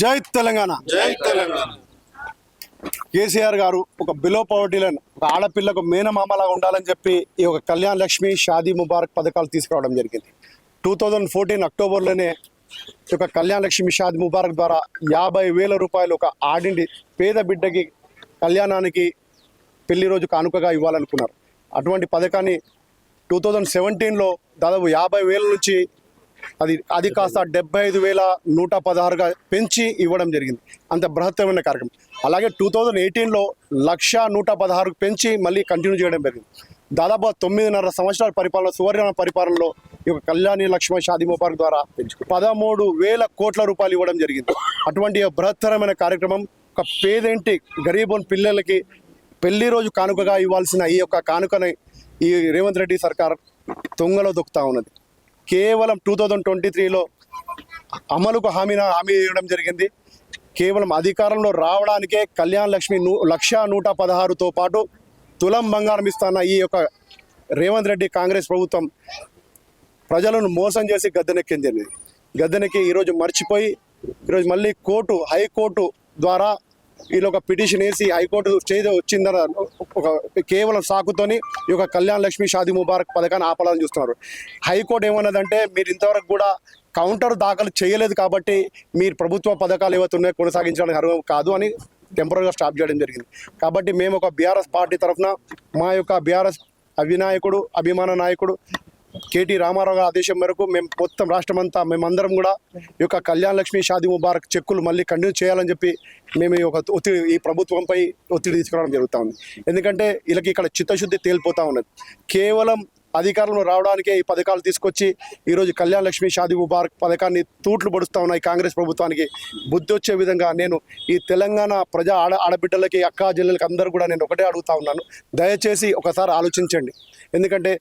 జై తెలంగాణ. జై తెలంగాణ. కేసీఆర్ గారు ఒక బిలో పవర్టీ లైన్, ఒక ఆడపిల్లకు మేనమామలాగా ఉండాలని చెప్పి ఈ ఒక కళ్యాణ్ లక్ష్మి షాదీ ముబారక్ పథకాలు తీసుకురావడం జరిగింది. 2014 అక్టోబర్లోనే ఈ యొక్క కళ్యాణ్ లక్ష్మి షాదీ ముబారక్ ద్వారా 50,000 రూపాయలు ఒక ఆడింటి పేద బిడ్డకి కళ్యాణానికి పెళ్లి రోజు కానుకగా ఇవ్వాలనుకున్నారు. అటువంటి పథకాన్ని 2017లో దాదాపు 50,000 నుంచి అది కాస్త 75,116గా పెంచి ఇవ్వడం జరిగింది. అంత బృహత్తరమైన కార్యక్రమం. అలాగే 2018లో 1,116కు పెంచి మళ్ళీ కంటిన్యూ చేయడం జరిగింది. దాదాపు 9.5 సంవత్సరాల పరిపాలన, సువర్ణ పరిపాలనలో ఈ యొక్క కళ్యాణి లక్ష్మీ షాదీ ముబారక్ ద్వారా 13,000 కోట్ల రూపాయలు ఇవ్వడం జరిగింది. అటువంటి బృహత్తరమైన కార్యక్రమం ఒక పేదేంటి గరీబోన్ పిల్లలకి పెళ్లి రోజు కానుకగా ఇవ్వాల్సిన ఈ యొక్క కానుకని ఈ రేవంత్ రెడ్డి సర్కార్ తొంగలో దొక్కుతా ఉన్నది. కేవలం 2023లో అమలుకు హామీ ఇవ్వడం జరిగింది. కేవలం అధికారంలో రావడానికే కళ్యాణ్ లక్ష్మి 1,116తో పాటు తులం బంగారం ఇస్తున్న ఈ యొక్క రేవంత్ రెడ్డి కాంగ్రెస్ ప్రభుత్వం ప్రజలను మోసం చేసి గద్దెనెక్కి ఈరోజు మర్చిపోయి ఈరోజు మళ్ళీ హైకోర్టు ద్వారా వీళ్ళు ఒక పిటిషన్ వేసి హైకోర్టు వచ్చిందని ఒక కేవలం సాకుతోని ఈ యొక్క కళ్యాణ్ లక్ష్మి షాదీ ముబారక్ పథకాన్ని ఆపాలని చూస్తున్నారు. హైకోర్టు ఏమన్నదంటే మీరు ఇంతవరకు కూడా కౌంటర్ దాఖలు చేయలేదు కాబట్టి మీరు ప్రభుత్వ పథకాలు ఏవైతే ఉన్నాయో కొనసాగించడానికి అర్హం కాదు అని టెంపరీగా స్టాప్ చేయడం జరిగింది. కాబట్టి మేము ఒక బీఆర్ఎస్ పార్టీ తరఫున మా యొక్క బీఆర్ఎస్ అభిమాన నాయకుడు కేటీ రామారావు గారి ఆదేశం మేరకు మేము మొత్తం రాష్ట్రమంతా మేమందరం కూడా ఈ యొక్క కళ్యాణ్ లక్ష్మి షాదీ ముబారక్ చెక్కులు మళ్ళీ కంటిన్యూ చేయాలని చెప్పి మేము ఈ ప్రభుత్వంపై ఒత్తిడి తీసుకురావడం జరుగుతూ ఉంది. ఎందుకంటే వీళ్ళకి ఇక్కడ చిత్తశుద్ధి తేలిపోతూ ఉన్నది. కేవలం అధికారంలో రావడానికే ఈ పథకాలు తీసుకొచ్చి ఈరోజు కళ్యాణ్ లక్ష్మి షాదీ ముబారక్ పథకాన్ని తూట్లు పడుస్తూ ఉన్నాయి. కాంగ్రెస్ ప్రభుత్వానికి బుద్ధి వచ్చే విధంగా నేను ఈ తెలంగాణ ఆడబిడ్డలకి అక్కా జిల్లలకి అందరూ కూడా నేను ఒకటే అడుగుతా ఉన్నాను, దయచేసి ఒకసారి ఆలోచించండి. ఎందుకంటే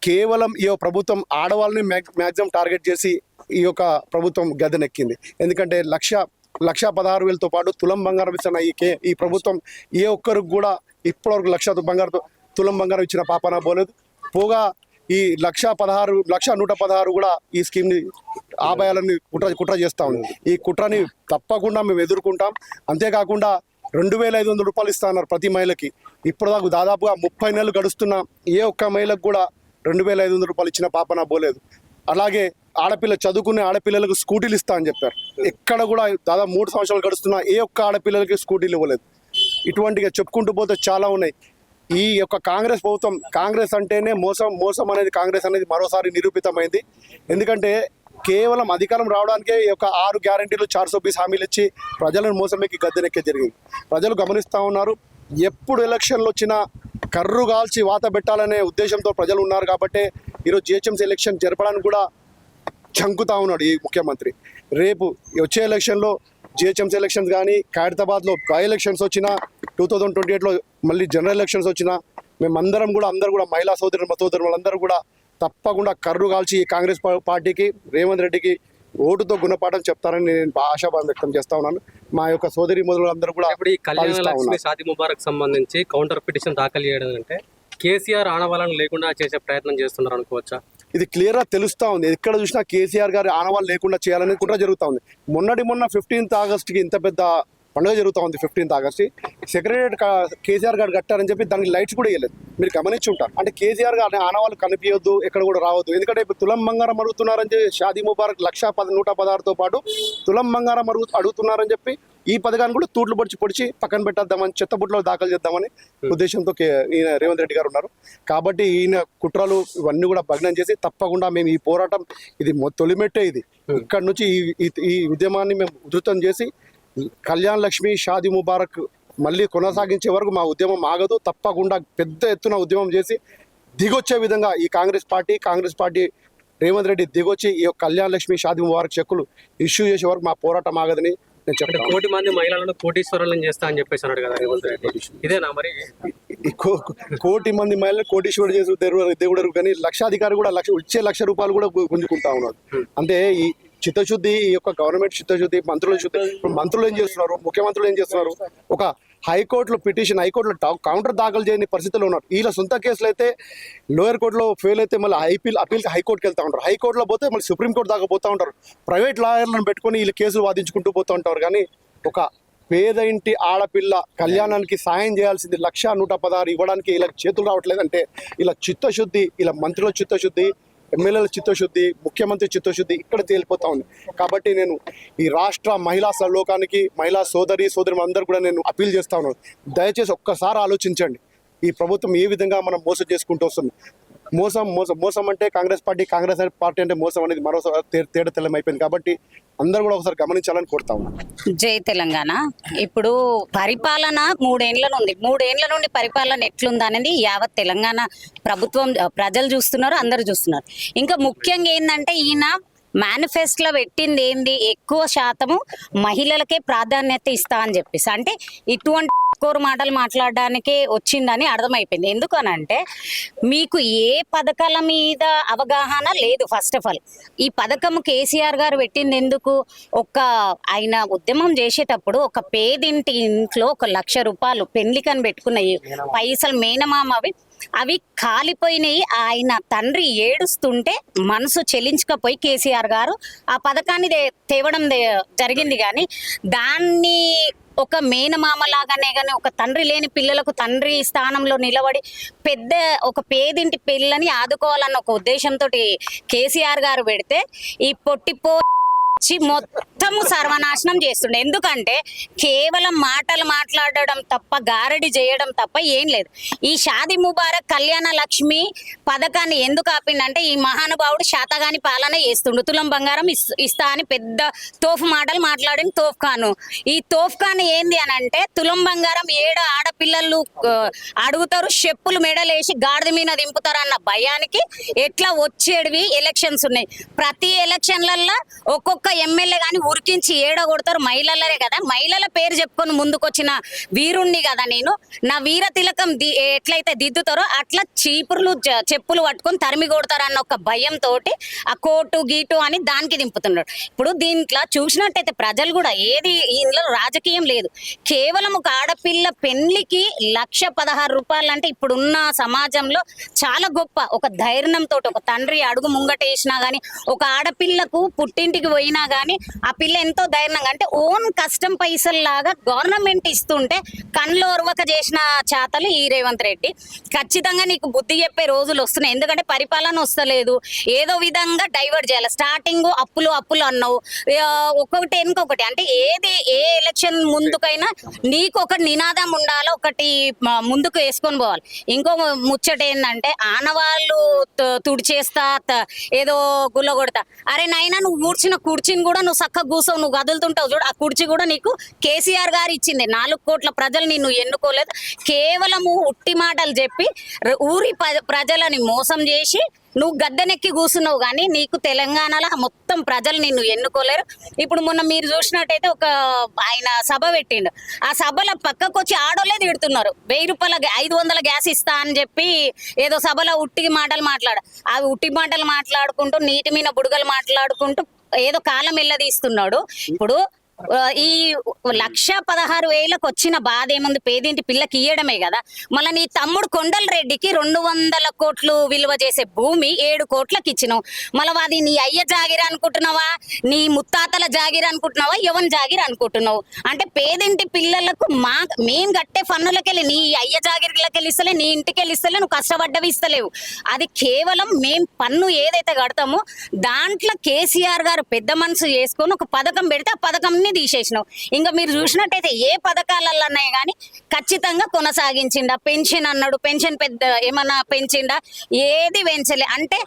కేవలం ఈ ప్రభుత్వం ఆడవాళ్ళని మ్యాక్సిమం టార్గెట్ చేసి ఈ యొక్క ప్రభుత్వం గద్దెనెక్కింది. ఎందుకంటే 1,16,000తో పాటు తులం బంగారం ఇస్తున్న ఈ ప్రభుత్వం ఏ ఒక్కరికి కూడా ఇప్పటివరకు 1,00,000 తులం బంగారం ఇచ్చిన పాపన పోలేదు. పోగా ఈ 1,116 కూడా ఈ స్కీమ్ని ఆదాయాలని కుట్ర చేస్తూ ఉంది. ఈ కుట్రని తప్పకుండా మేము ఎదుర్కొంటాం. అంతేకాకుండా 2,500 రూపాయలు ఇస్తా ఉన్నారు ప్రతి మహిళకి. ఇప్పుడు దాదాపుగా 30 నెలలు గడుస్తున్న ఏ ఒక్క మహిళకు కూడా 2,500 రూపాయలు ఇచ్చిన పాపన పోలేదు. అలాగే చదువుకునే ఆడపిల్లలకు స్కూటీలు ఇస్తా అని చెప్పారు. ఎక్కడ కూడా దాదాపు 3 సంవత్సరాలు గడుస్తున్న ఏ ఒక్క ఆడపిల్లలకి స్కూటీలు ఇవ్వలేదు. ఇటువంటిగా చెప్పుకుంటూ పోతే చాలా ఉన్నాయి. ఈ యొక్క కాంగ్రెస్ ప్రభుత్వం, కాంగ్రెస్ అంటేనే మోసం అనేది కాంగ్రెస్ అనేది మరోసారి నిరూపితమైంది. ఎందుకంటే కేవలం అధికారం రావడానికే ఈ యొక్క 6 గ్యారంటీలు 420 హామీలు ఇచ్చి ప్రజలను మోసమెక్కి గద్దెనెక్కే జరిగింది. ప్రజలు గమనిస్తూ ఉన్నారు. ఎప్పుడు ఎలక్షన్లు వచ్చినా కర్రు కాల్చి వాత పెట్టాలనే ఉద్దేశంతో ప్రజలు ఉన్నారు. కాబట్టి ఈరోజు జిహెచ్ఎంసీ ఎలక్షన్ జరపడానికి కూడా చంకుతా ఉన్నాడు ఈ ముఖ్యమంత్రి. రేపు వచ్చే ఎలక్షన్లో జిహెచ్ఎంసీ ఎలక్షన్స్ కానీ, ఖైరతాబాద్లో బై ఎలక్షన్స్ వచ్చినా, 2028లో మళ్ళీ జనరల్ ఎలక్షన్స్ వచ్చినా మేమందరం కూడా అందరూ కూడా మహిళా సోదరులందరూ కూడా తప్పకుండా కర్రు కాల్చి ఈ కాంగ్రెస్ పార్టీకి, రేవంత్ రెడ్డికి ఓటుతో గుణపాఠం చెప్తారని నేను ఆశాభావం వ్యక్తం చేస్తా ఉన్నాను. మా యొక్క సోదరి మొదలందరూ కూడా ఇప్పుడు ఈ కళ్యాణ లక్ష్మి షాదీ ముబారక్ సంబంధించి కౌంటర్ పిటిషన్ దాఖలు చేయడం అంటే కేసీఆర్ ఆనవాళ్ళను లేకుండా చేసే ప్రయత్నం చేస్తున్నారు అనుకోవచ్చా? ఇది క్లియర్గా తెలుస్తూ ఉంది. ఎక్కడ చూసినా కేసీఆర్ గారి ఆనవాళ్ళు లేకుండా చేయాలని కుట్ర జరుగుతూ ఉంది. మొన్న 15th ఆగస్టుకి ఇంత పెద్ద పండుగ జరుగుతూ ఉంది. 15th ఆగస్ట్ సెక్రటరియట్ కేసీఆర్ గారు కట్టారని చెప్పి దానికి లైట్స్ కూడా వేయలేదు. మీరు గమనించి ఉంటారు. అంటే కేసీఆర్ గారి ఆనవాళ్ళు కనిపించొద్దు, ఎక్కడ కూడా రావద్దు. ఎందుకంటే ఇప్పుడు తులం బంగారం అడుగుతున్నారని చెప్పి షాదీ ముబారక్ 1,116తో పాటు తులం బంగారం అడుగుతున్నారని చెప్పి ఈ పథకాన్ని కూడా తూట్లు పొడిచి పక్కన పెట్టేద్దామని, చెత్తబుట్లో దాఖలు చేద్దామని ఉద్దేశంతో ఈయన రేవంత్ రెడ్డి గారు ఉన్నారు. కాబట్టి ఈయన కుట్రలు ఇవన్నీ కూడా భగ్నం చేసి తప్పకుండా మేము ఈ పోరాటం ఇది తొలిమెట్టే. ఇది ఇక్కడ నుంచి ఈ ఉద్యమాన్ని మేము ఉధృతం చేసి కళ్యాణ్ లక్ష్మి షాదీ ముబారక్ మళ్ళీ కొనసాగించే వరకు మా ఉద్యమం ఆగదు. తప్పకుండా పెద్ద ఎత్తున ఉద్యమం చేసి దిగొచ్చే విధంగా ఈ కాంగ్రెస్ పార్టీ రేవంత్ రెడ్డి దిగొచ్చి ఈ కళ్యాణ్ లక్ష్మి షాదీ ముబారక్ చెక్కులు ఇష్యూ చేసే వరకు మా పోరాటం ఆగదని నేను చెప్తాను. 1,00,00,000 మంది మహిళలను కోటీశ్వరులను చేస్తా అని చెప్పేసి అన్నాడు కదా రేవంత్ రెడ్డి. ఇదేనా మరి 1,00,00,000 మంది మహిళలు కోటీశ్వరుడు చేసి దేవుడు కానీ లక్షాధికారి కూడా ₹1,00,000 రూపాయలు కూడా గుంజుకుంటా ఉన్నాడు. అంటే ఈ చిత్తశుద్ధి, ఈ యొక్క గవర్నమెంట్ చిత్తశుద్ధి, మంత్రులు ఏం చేస్తున్నారు, ముఖ్యమంత్రులు ఏం చేస్తున్నారు, ఒక హైకోర్టులో పిటిషన్, హైకోర్టులో కౌంటర్ దాఖలు చేయని పరిస్థితుల్లో ఉన్నారు. వీళ్ళ సొంత కేసులు అయితే లోయర్ కోర్టులో ఫెయిల్ అయితే మళ్ళీ అప్పీల్కి హైకోర్టుకి వెళ్తూ ఉంటారు. హైకోర్టులో పోతే మళ్ళీ సుప్రీంకోర్టు దాకా పోతూ ఉంటారు. ప్రైవేట్ లాయర్లను పెట్టుకొని వీళ్ళు కేసులు వాదించుకుంటూ పోతూ ఉంటారు. కానీ ఒక పేద ఇంటి ఆడపిల్ల కళ్యాణానికి సాయం చేయాల్సింది 1,116 ఇవ్వడానికి ఇలా చేతులు రావట్లేదంటే ఇలా చిత్తశుద్ధి, ఇలా మంత్రుల చిత్తశుద్ధి, ఎమ్మెల్యేల చిత్తశుద్ధి, ముఖ్యమంత్రి చిత్తశుద్ధి ఇక్కడ తేలిపోతా ఉంది. కాబట్టి నేను ఈ రాష్ట్ర మహిళా లోకానికి, మహిళా సోదరి అందరూ కూడా నేను అప్పీల్ చేస్తా ఉన్నాను. దయచేసి ఒక్కసారి ఆలోచించండి. ఈ ప్రభుత్వం ఏ విధంగా మనం మోసం చేసుకుంటూ వస్తుంది. మోసం అంటే కాంగ్రెస్ పార్టీ అంటే మోసం అనేది మరోసారి తేడా తెల్లం అయిపోయింది. కాబట్టి అందరూ కూడా ఒకసారి గమనించాలని కోరుతా ఉన్నాం. జై తెలంగాణ. ఇప్పుడు పరిపాలన 3 ఏళ్ల నుండి పరిపాలన ఎట్లుంది అనేది యావత్ తెలంగాణ ప్రభుత్వం, ప్రజలు చూస్తున్నారు, అందరు చూస్తున్నారు. ఇంకా ముఖ్యంగా ఏంటంటే ఈయన మేనిఫెస్టోలో పెట్టింది ఏంది, ఎక్కువ శాతము మహిళలకే ప్రాధాన్యత ఇస్తా అని చెప్పేసి, అంటే ఇటువంటి కోరు మాటలు మాట్లాడడానికే వచ్చిందని అర్థమైపోయింది. ఎందుకనంటే మీకు ఏ పథకాల మీద అవగాహన లేదు. ఫస్ట్ ఆఫ్ ఆల్ ఈ పథకం కేసీఆర్ గారు పెట్టింది ఎందుకు, ఆయన ఉద్యమం చేసేటప్పుడు ఒక పేదింటి ఇంట్లో 1,00,000 రూపాయలు పెళ్లికని పెట్టుకున్న పైసలు మేనమామవి అవి కాలిపోయినాయి. ఆయన తండ్రి ఏడుస్తుంటే మనసు చెలించకపోయి కేసీఆర్ గారు ఆ పథకాన్ని తేవడం జరిగింది. కానీ దాన్ని ఒక మేనమామ లాగానే కానీ ఒక తండ్రి లేని పిల్లలకు తండ్రి స్థానంలో నిలబడి ఒక పేదింటి పిల్లని ఆదుకోవాలన్న ఒక ఉద్దేశంతో కేసీఆర్ గారు పెడితే ఈ మొత్తము సర్వనాశనం చేస్తుండే. ఎందుకంటే కేవలం మాటలు మాట్లాడడం తప్ప, గారడి చేయడం తప్ప ఏం లేదు. ఈ షాదీ ముబారక్ కళ్యాణ లక్ష్మి పథకాన్ని ఎందుకు ఆపిండంటే ఈ మహానుభావుడు శాతగాని పాలన చేస్తుండు. తులం బంగారం ఇస్తా అని పెద్ద తోఫు మాటలు మాట్లాడిన తోఫ్ఖాను. ఈ తోఫ్ఖాన్ ఏంది అని అంటే తులం బంగారం 7 ఆడపిల్లలు అడుగుతారు, చెప్పులు మెడలేసి గాడిద మీద దింపుతారు అన్న భయానికి ఎట్లా వచ్చేటివి ఎలక్షన్స్ ఉన్నాయి. ప్రతి ఎలక్షన్లల్లో ఒక్కొక్క ఎమ్మెల్యే కానీ ఉరికించి ఏడగొడతారు. మహిళలే కదా, మహిళల పేరు చెప్పుకొని ముందుకొచ్చిన వీరుణ్ణి కదా నేను. నా వీర తిలకం ఎట్లయితే దిద్దుతారో అట్లా చీపుర్లు చెప్పులు పట్టుకొని తరిమి కొడతారు అన్న ఒక భయంతో ఆ కోటు గీటు అని దానికి దింపుతున్నాడు. ఇప్పుడు దీంట్లో చూసినట్టయితే ప్రజలు కూడా ఏది ఇందులో రాజకీయం లేదు. కేవలం ఒక ఆడపిల్ల పెళ్లికి 1,16 రూపాయలు అంటే ఇప్పుడున్న సమాజంలో చాలా గొప్ప. ఒక ధైర్యంతో ఒక తండ్రి అడుగు ముంగటేసినా కానీ, ఒక ఆడపిల్లకు పుట్టింటికి పోయినా కానీ ఆ పిల్ల ఎంతో ధైర్యంగా, అంటే ఓన్ కష్టం పైసల్లాగా గవర్నమెంట్ ఇస్తుంటే కళ్ళు ఒరవక చేసిన చాతలు ఈ రేవంత్ రెడ్డి. ఖచ్చితంగా నీకు బుద్ధి చెప్పే రోజులు వస్తున్నాయి. ఎందుకంటే పరిపాలన వస్తలేదు, ఏదో విధంగా డైవర్ట్ చేయాలి. స్టార్టింగ్ అప్పులు అన్నావు, ఒక్కొక్కటి వెనుకొకటి. అంటే ఏ ఎలక్షన్ ముందుకైనా నీకు ఒక నినాదం ఉండాలి, ఒకటి ముందుకు వేసుకొని పోవాలి. ఇంకో ముచ్చట ఏంటంటే ఆనవాళ్ళు తుడిచేస్తా ఏదో గుల్ల కొడతా. అరే నైనా నువ్వు కూర్చున్న కుర్చీని కూడా నువ్వు చక్కగా కూర్చోవు, నువ్వు కదులుతుంటావు చూడు, ఆ కుర్చీ కూడా నీకు కేసీఆర్ గారు ఇచ్చింది. 4 కోట్ల ప్రజలు నిన్ను ఎన్నుకోలేదు. కేవలము ఉట్టి మాటలు చెప్పి ఊరి ప్రజలని మోసం చేసి నువ్వు గద్దెనెక్కి కూర్చున్నావు. కానీ నీకు తెలంగాణలో మొత్తం ప్రజలు నిన్ను ఎన్నుకోలేరు. ఇప్పుడు మొన్న మీరు చూసినట్టయితే ఆయన సభ పెట్టిండు. ఆ సభలో పక్కకు వచ్చి ఆడోళ్ళే తిడుతున్నారు. 1000 రూపాయల 500 గ్యాస్ ఇస్తా అని చెప్పి ఏదో సభలో ఉట్టి మాటలు అవి ఉట్టి మాటలు మాట్లాడుకుంటూ నీటి మీద బుడగలు మాట్లాడుకుంటూ ఏదో కాలం వెళ్ళదీస్తున్నాడు. ఇప్పుడు ఈ 1,16,000కు వచ్చిన బాధ ఏముంది, పేదింటి పిల్లకి ఇయ్యడమే కదా. మళ్ళీ నీ తమ్ముడు కొండల రెడ్డికి 200 కోట్లు విలువ చేసే భూమి 7 కోట్లకి ఇచ్చినావు. మళ్ళీ అది నీ అయ్య జాగిరి అనుకుంటున్నావా, నీ ముత్తాతల జాగిరి అనుకుంటున్నావా, ఎవరి జాగిరి అనుకుంటున్నావు? అంటే పేదింటి పిల్లలకు మేము కట్టే పన్నులకెళ్ళి నీ అయ్య జాగిరిలకెళ్ళి ఇస్తలే, నీ ఇంటికెళ్ళి ఇస్తలే, నువ్వు కష్టపడ్డవి ఇస్తలేవు. అది కేవలం మేము పన్ను ఏదైతే కడతామో దాంట్లో కేసీఆర్ గారు పెద్ద మనసు చేసుకొని ఒక పథకం పెడితే ఆ పథకంని తీసేసినావు. ఇంకా మీరు చూసినట్టయితే ఏ పథకాలలో ఉన్నాయి కానీ ఖచ్చితంగా కొనసాగించిండా. పెన్షన్ అన్నాడు, పెన్షన్ ఏమన్నా పెంచిండా, ఏది పెంచలే. అంటే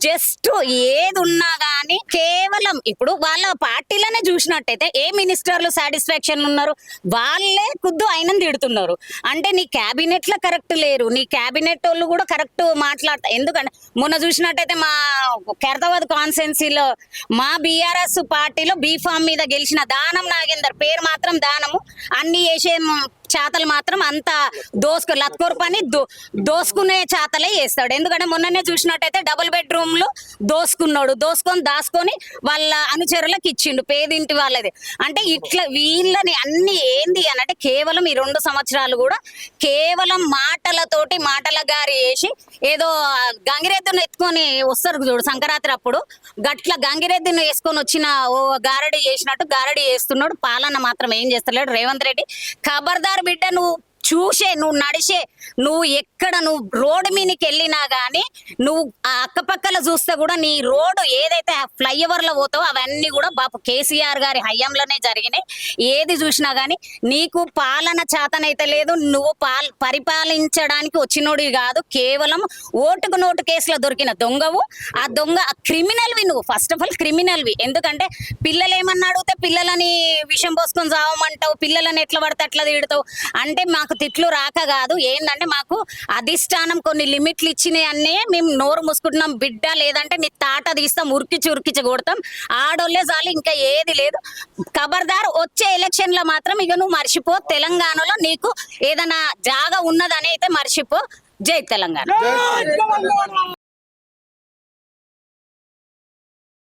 జస్ట్ ఏది ఉన్నా కానీ కేవలం ఇప్పుడు వాళ్ళ పార్టీలోనే చూసినట్టయితే ఏ మినిస్టర్లు సాటిస్ఫాక్షన్ ఉన్నారు, వాళ్ళే ఖుద్దు ఆయనని తిడుతున్నారు. అంటే నీ క్యాబినెట్ లో కరెక్ట్ లేరు, నీ క్యాబినెట్ వాళ్ళు కూడా కరెక్ట్ మాట్లాడతారు. ఎందుకంటే మొన్న చూసినట్టయితే మా ఖైరతాబాద్ కాన్స్టిట్యున్సీలో మా బీఆర్ఎస్ పార్టీలో బీఫామ్ మీద గెలిచిన దానం నాగేందర్, పేరు మాత్రం దానము, అన్ని చేసే చేతలు మాత్రం అంత లత్కోర్ పని దోసుకునే చేతలే చేస్తాడు. ఎందుకంటే మొన్ననే చూసినట్టయితే డబుల్ బెడ్రూమ్లు దాచుకొని వాళ్ళ అనుచరులకు ఇచ్చిండు, పేదింటి వాళ్ళది. అంటే ఇట్లా వీళ్ళని అన్ని ఏంది అని అంటే కేవలం ఈ 2 సంవత్సరాలు కూడా కేవలం మాటల గారి వేసి ఏదో గంగిరెద్దును ఎత్తుకొని వస్తారు చూడు సంక్రాంతి అప్పుడు, గట్ల గంగిరెద్దును వేసుకొని వచ్చిన ఓ గారడి చేసినట్టు గారడి చేస్తున్నాడు. పాలన మాత్రం ఏం చేస్తలేడు రేవంత్ రెడ్డి. ఖబర్దార్ బిడ్డ, నువ్వు నడిచే నువ్వు రోడ్డు మీదకి వెళ్ళినా గానీ నువ్వు ఆ అక్కపక్కల చూస్తే కూడా నీ రోడ్డు ఏదైతే ఫ్లైఓవర్ లో పోతావో అవన్నీ కూడా బాపు కేసీఆర్ గారి హయాంలోనే జరిగినాయి. ఏది చూసినా గానీ నీకు పాలన చేతనైతే లేదు. నువ్వు పరిపాలించడానికి వచ్చినోడివి కాదు, కేవలం ఓటుకు నోటు కేసులో దొరికిన దొంగవు. ఆ దొంగ క్రిమినల్వి నువ్వు, ఫస్ట్ ఆఫ్ ఆల్ క్రిమినల్వి. ఎందుకంటే పిల్లలు ఏమన్నా అడిగితే పిల్లలని విషం పోసుకొని చావమంటావు, పిల్లలని ఎట్లా పడితే అట్లా తిడతావు. అంటే మాకు తిట్లు రాక కాదు, ఏంటంటే మాకు అధిష్టానం కొన్ని లిమిట్లు ఇచ్చినాయి అన్నీ మేము నోరు మూసుకుంటున్నాం బిడ్డ. లేదంటే నీ తాట తీస్తాం, ఉరికిచి కొడతాం. ఆడోళ్ళే చాలు, ఇంకా ఏది లేదు. ఖబర్దార్ వచ్చే ఎలక్షన్ లో మాత్రం ఇక నువ్వు మర్చిపో. తెలంగాణలో నీకు ఏదైనా జాగా ఉన్నదని అయితే మర్చిపో. జై తెలంగాణ.